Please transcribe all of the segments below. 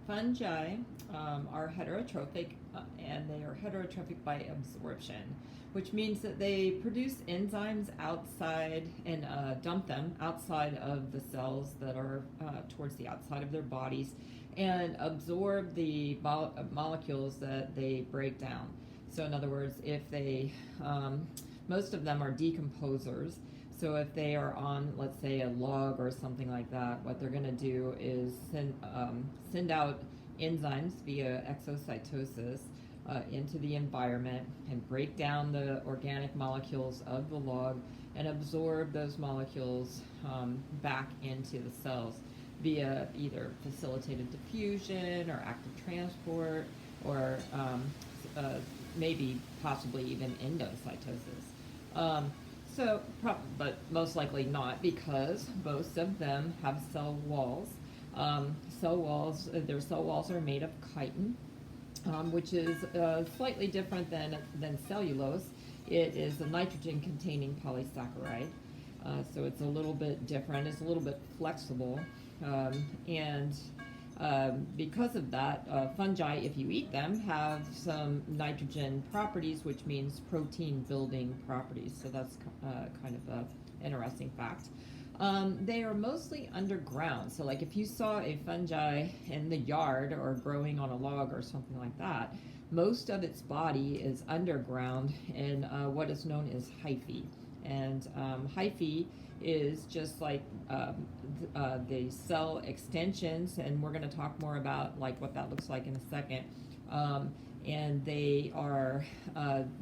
Fungi are heterotrophic, and they are heterotrophic by absorption, which means that they produce enzymes outside and dump them outside of the cells that are towards the outside of their bodies and absorb the molecules that they break down. So, in other words, if they, most of them are decomposers. So if they are on, let's say, a log or something like that, what they're going to do is send out enzymes via exocytosis into the environment and break down the organic molecules of the log and absorb those molecules back into the cells via either facilitated diffusion or active transport or maybe possibly even endocytosis. But most likely not, because most of them have cell walls. Their cell walls are made of chitin, which is slightly different than cellulose. It is a nitrogen-containing polysaccharide, so it's a little bit different. It's a little bit flexible, and because of that, fungi, if you eat them, have some nitrogen properties, which means protein building properties. So that's kind of an interesting fact. They are mostly underground. So like if you saw a fungi in the yard or growing on a log or something like that, most of its body is underground in what is known as hyphae. And hyphae is just like the cell extensions, and we're going to talk more about like what that looks like in a second. And they are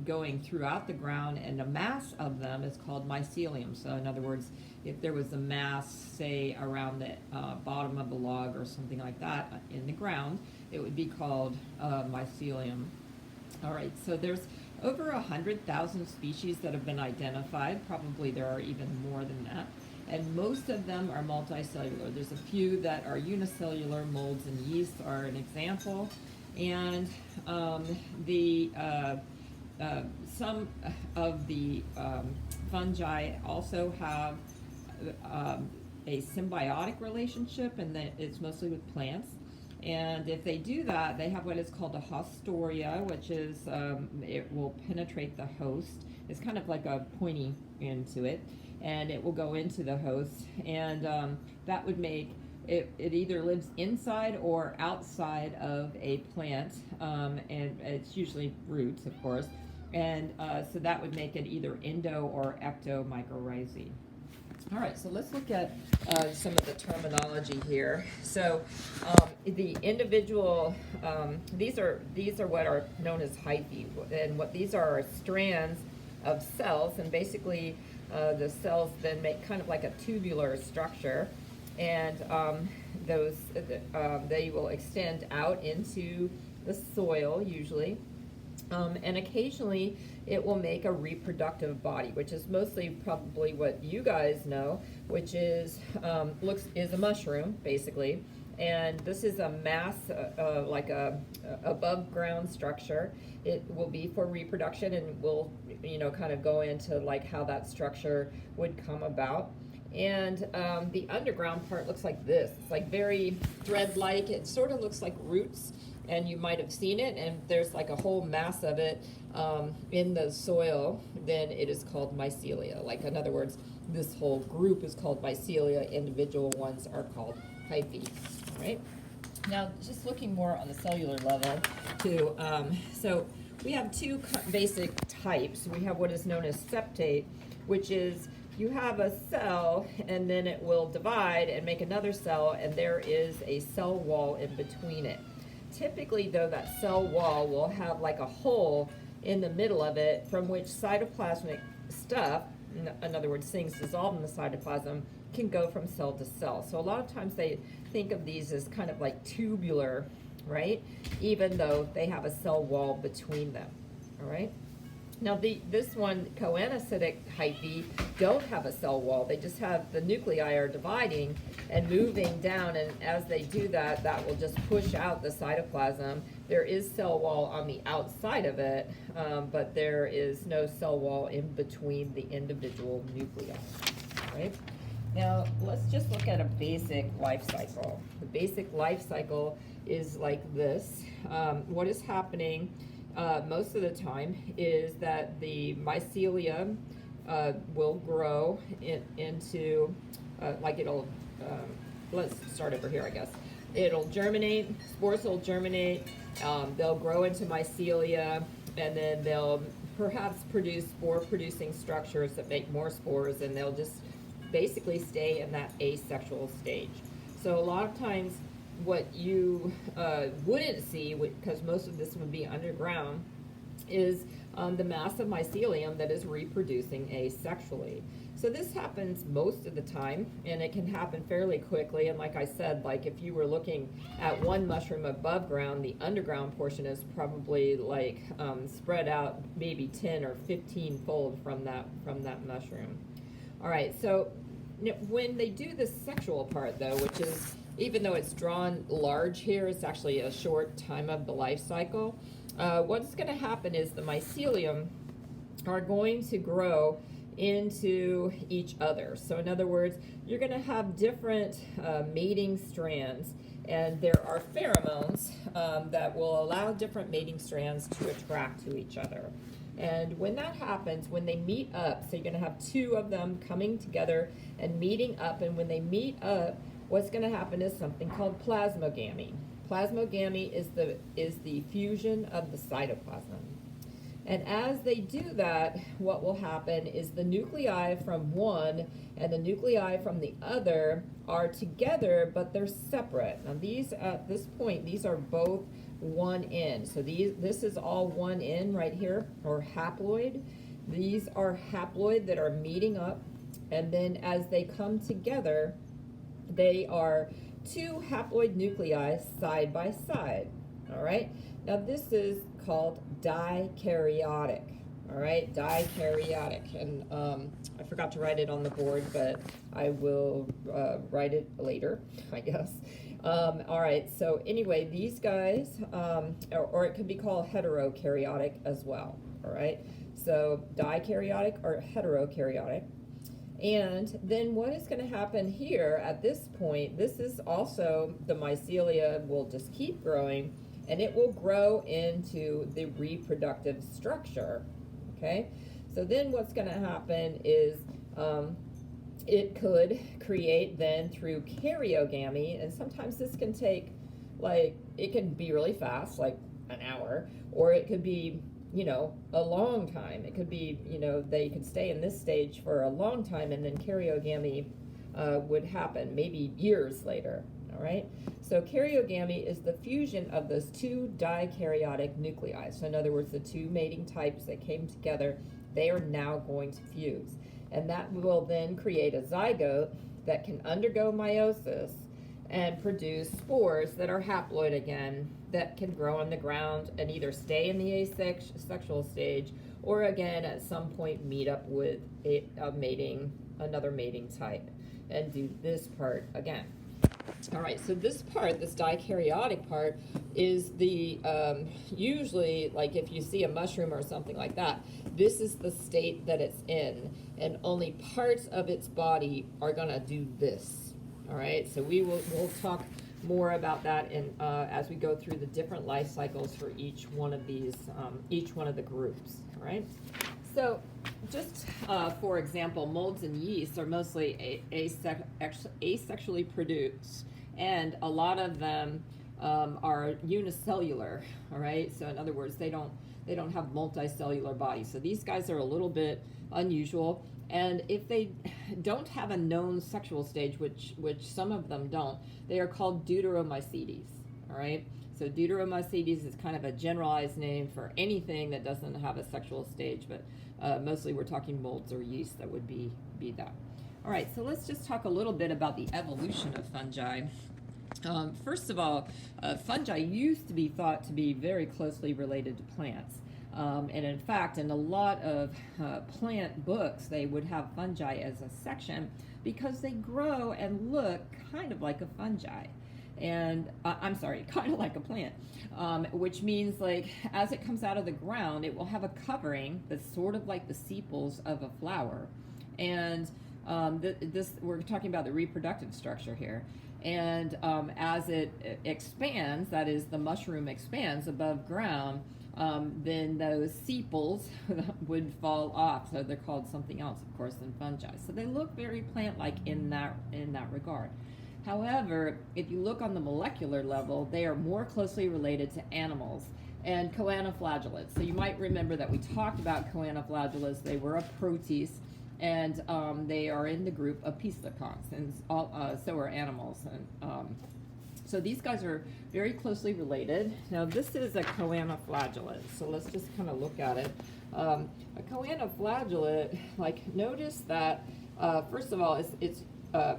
going throughout the ground, and a mass of them is called mycelium. So in other words, if there was a mass, say, around the bottom of the log or something like that in the ground, it would be called mycelium. All right, so there's over 100,000 species that have been identified. Probably there are even more than that. And most of them are multicellular. There's a few that are unicellular. Molds and yeast are an example. And some of the fungi also have a symbiotic relationship, and that it's mostly with plants. And if they do that, they have what is called a haustoria, which is it will penetrate the host. It's kind of like a pointy end to it, and it will go into the host, and that would make it either lives inside or outside of a plant, and it's usually roots, of course, and so that would make it either endo or ectomycorrhizae. All right, so let's look at some of the terminology here. So the individual, these are what are known as hyphae, and what these are strands of cells, and basically the cells then make kind of like a tubular structure, and they will extend out into the soil usually. And occasionally it will make a reproductive body, which is mostly probably what you guys know, which is is a mushroom basically. And this is a mass, like a above ground structure. It will be for reproduction, and we'll kind of go into like how that structure would come about. And the underground part looks like this. It's like very thread-like. It sort of looks like roots, and you might have seen it, and there's like a whole mass of it in the soil. Then it is called mycelia. Like, in other words, this whole group is called mycelia. Individual ones are called hyphae. All right. Now, just looking more on the cellular level, too. So we have two basic types. We have what is known as septate, which is you have a cell, and then it will divide and make another cell, and there is a cell wall in between it. Typically, though, that cell wall will have like a hole in the middle of it from which cytoplasmic stuff, in other words, things dissolved in the cytoplasm, can go from cell to cell. So a lot of times they think of these as kind of like tubular, right? Even though they have a cell wall between them, all right? Now this one, coenocytic hyphae, don't have a cell wall. They just have the nuclei are dividing and moving down, and as they do that, that will just push out the cytoplasm. There is cell wall on the outside of it, but there is no cell wall in between the individual nuclei, right? Now, let's just look at a basic life cycle. The basic life cycle is like this. What is happening most of the time is that the mycelium will grow into, like it'll, let's start over here, I guess. It'll germinate, spores will germinate, they'll grow into mycelia, and then they'll perhaps produce spore-producing structures that make more spores, and they'll just basically stay in that asexual stage. So a lot of times what you wouldn't see, because most of this would be underground, is the mass of mycelium that is reproducing asexually. So this happens most of the time, and it can happen fairly quickly. And like I said, like if you were looking at one mushroom above ground, the underground portion is probably like spread out maybe 10 or 15 fold from that mushroom. All right, so when they do the sexual part though, which is, even though it's drawn large here, it's actually a short time of the life cycle. What's going to happen is the mycelium are going to grow into each other. So in other words, you're going to have different mating strands, and there are pheromones that will allow different mating strands to attract to each other. And when that happens, when they meet up, so you're going to have two of them coming together and meeting up, and when they meet up, what's going to happen is something called plasmogamy. Plasmogamy is the fusion of the cytoplasm. And as they do that, what will happen is the nuclei from one and the nuclei from the other are together, but they're separate. Now these, at this point, these are both one N. So this is all one N right here, or haploid. These are haploid that are meeting up, and then as they come together, they are two haploid nuclei side by side. All right. Now this is called dikaryotic. All right, dikaryotic, and I forgot to write it on the board, but I will write it later, I guess. All right, so anyway, these guys, or it could be called heterokaryotic as well. All right, so dikaryotic or heterokaryotic. And then what is going to happen here at this point, this is also, the mycelia will just keep growing, and it will grow into the reproductive structure. Okay, so then what's going to happen is it could create then through karyogamy, and sometimes this can take, like, it can be really fast, like an hour, or it could be, you know, a long time. It could be, you know, they could stay in this stage for a long time, and then karyogamy would happen maybe years later. All right, so karyogamy is the fusion of those two dikaryotic nuclei. So in other words, the two mating types that came together, they are now going to fuse, and that will then create a zygote that can undergo meiosis and produce spores that are haploid again, that can grow on the ground and either stay in the asexual stage, or again at some point meet up with another mating type and do this part again. All right, so this part, this dikaryotic part, is the, usually, like if you see a mushroom or something like that, this is the state that it's in, and only parts of its body are gonna do this. All right, so we'll talk more about that in, as we go through the different life cycles for each one of these, each one of the groups, all right? So just for example, molds and yeast are mostly asexually produced, and a lot of them are unicellular, all right? So in other words, they don't have multicellular bodies. So these guys are a little bit unusual, and if they don't have a known sexual stage, which some of them don't, they are called deuteromycetes, all right? So deuteromycetes is kind of a generalized name for anything that doesn't have a sexual stage, but mostly we're talking molds or yeast that would be that. All right, so let's just talk a little bit about the evolution of fungi. First of all, fungi used to be thought to be very closely related to plants. And in fact, in a lot of plant books, they would have fungi as a section because they grow and look kind of like a fungi. And I'm sorry, kind of like a plant, which means like as it comes out of the ground, it will have a covering that's sort of like the sepals of a flower. And this we're talking about the reproductive structure here. And as it expands, that is, the mushroom expands above ground, then those sepals would fall off. So they're called something else, of course, than fungi. So they look very plant-like in that regard. However, if you look on the molecular level, they are more closely related to animals and choanoflagellates. So you might remember that we talked about choanoflagellates. They were a protist, and they are in the group of Piscicans, and so are animals. And so these guys are very closely related. Now this is a choanoflagellate, so let's just kind of look at it. A choanoflagellate, like, notice that first of all, it's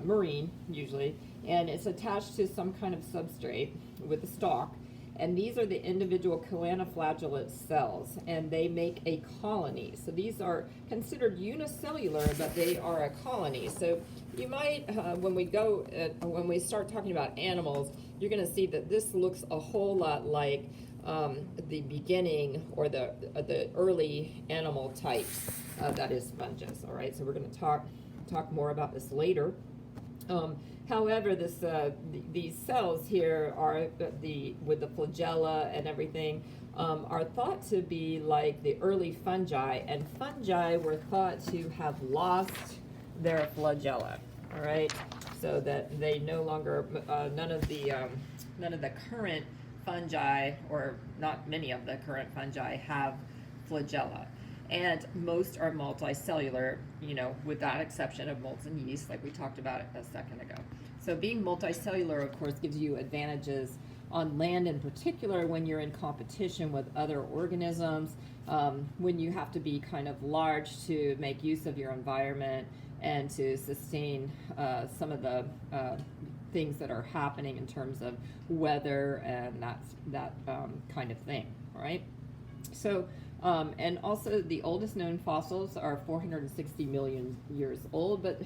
marine usually, and it's attached to some kind of substrate with a stalk. And these are the individual choanoflagellate cells, and they make a colony. So these are considered unicellular, but they are a colony. So you might, when we start talking about animals, you're going to see that this looks a whole lot like the beginning or the early animal types, that is fungus. All right, so we're going to talk more about this later. However, these cells here are with the flagella and everything are thought to be like the early fungi, and fungi were thought to have lost their flagella. All right, so that they no longer none of the current fungi, or not many of the current fungi, have flagella. And most are multicellular, with that exception of molds and yeast, like we talked about a second ago. So being multicellular, of course, gives you advantages on land in particular when you're in competition with other organisms, when you have to be kind of large to make use of your environment and to sustain some of the things that are happening in terms of weather and that kind of thing, all right? So, and also the oldest known fossils are 460 million years old, but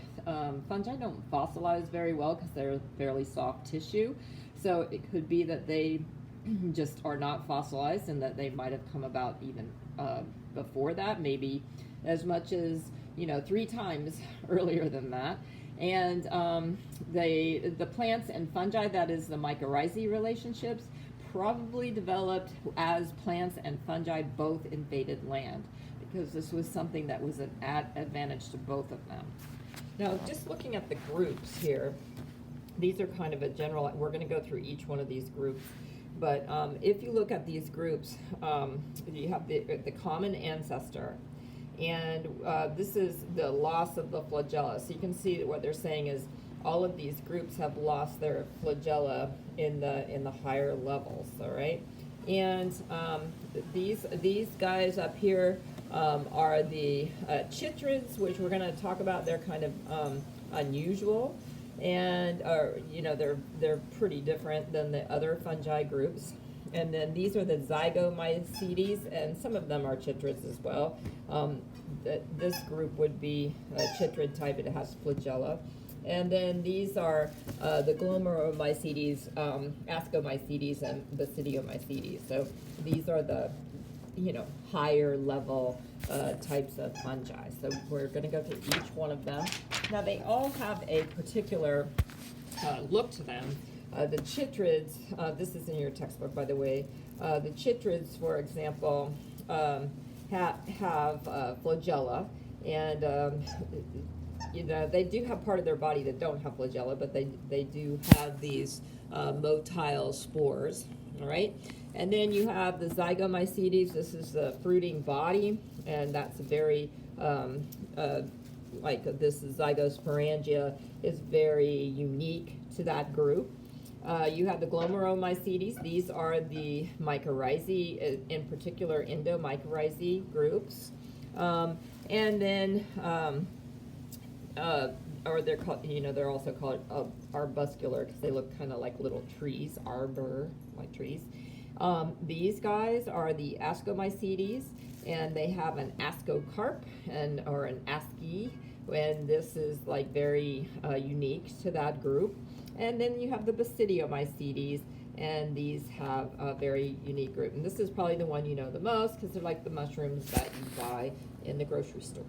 fungi don't fossilize very well because they're fairly soft tissue. So it could be that they just are not fossilized and that they might have come about even before that, maybe as much as 3 times earlier than that. And the plants and fungi, that is the mycorrhizae relationships, probably developed as plants and fungi both invaded land, because this was something that was an advantage to both of them. Now, just looking at the groups here, these are kind of a general, we're going to go through each one of these groups, but if you look at these groups, you have the common ancestor, and this is the loss of the flagella. So you can see that what they're saying is all of these groups have lost their flagella in the higher levels, all right? And these guys up here are the chytrids, which we're going to talk about. They're kind of unusual, and they're pretty different than the other fungi groups. And then these are the zygomycetes, and some of them are chytrids as well. This group would be a chytrid type. It has flagella. And then these are the glomeromycetes, ascomycetes, and basidiomycetes. So these are the higher level types of fungi. So we're going to go through each one of them. Now they all have a particular look to them. The chytrids, this is in your textbook, by the way. The chytrids, for example, have flagella, and they do have part of their body that don't have flagella, but they do have these motile spores, all right? And then you have the zygomycetes. This is the fruiting body, and that's very, like this zygosporangia is very unique to that group. You have the glomeromycetes. These are the mycorrhizae, in particular endomycorrhizae groups. And then, or they're called, they're also called arbuscular because they look kind of like little trees, arbor, like trees. These guys are the ascomycetes, and they have an ascocarp or an asci, and this is like very unique to that group. And then you have the basidiomycetes, and these have a very unique group. And this is probably the one you know the most because they're like the mushrooms that you buy in the grocery store.